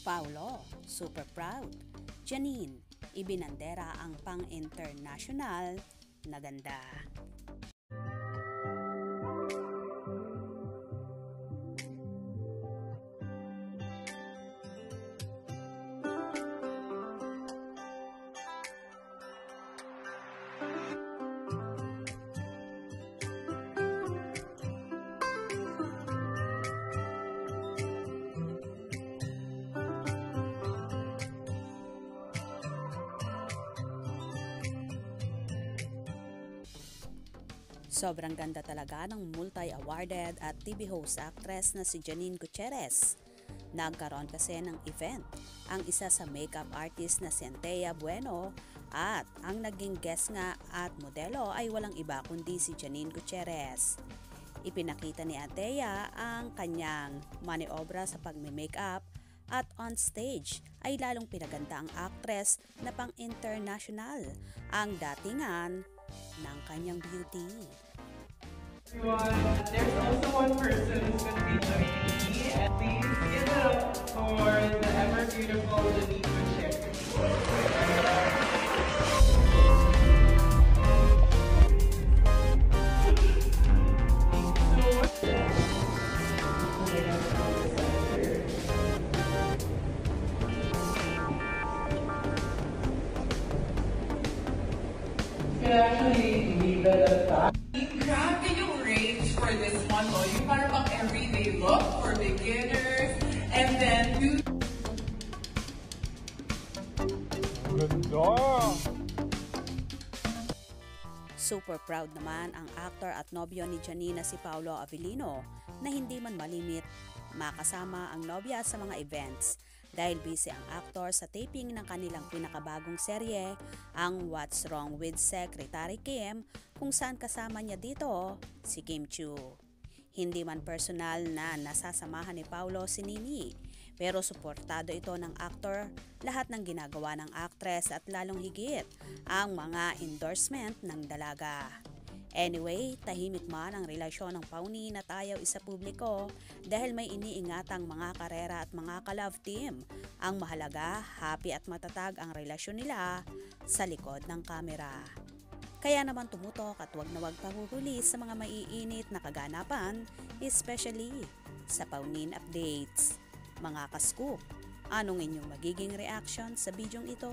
Paulo, super proud. Janine, ibinandera ang pang-international na ganda. Sobrang ganda talaga ng multi-awarded at TV host actress na si Janine Gutierrez. Nagkaroon kasi ng event ang isa sa makeup artist na si Antea Bueno at ang naging guest nga at modelo ay walang iba kundi si Janine Gutierrez. Ipinakita ni Antea ang kanyang maniobra sa pagme-makeup at on stage ay lalong pinaganda ang actress na pang-international ang datingan ng kanyang beauty. Everyone, there's also one person who's going to be joining me, and please give it up for the ever beautiful Janine Gutierrez. You can actually leave it at that. Grabe yung range for this one, no? Yung parang pang everyday look for beginners, and then you... Ganda! Super proud naman ang actor at nobyo ni Janine na si Paulo Avellino na hindi man malimit makasama ang nobya sa mga events dahil busy ang actor sa taping ng kanilang pinakabagong serye, ang What's Wrong with Secretary Kim, kung saan kasama niya dito si Kim Chiu. Hindi man personal na nasasamahan ni Paulo si Nini, pero suportado ito ng actor lahat ng ginagawa ng actress at lalong higit ang mga endorsement ng dalaga. Anyway, tahimik man ang relasyon ng pauni na tayaw isa publiko dahil may iniingatang mga karera at mga ka-love team. Ang mahalaga, happy at matatag ang relasyon nila sa likod ng kamera. Kaya naman tumutok at wag na wag pahuhuli sa mga maiinit na kaganapan, especially sa Paunin updates. Mga ka-scoop, anong inyong magiging reaction sa bidyong ito?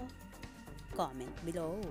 Comment below.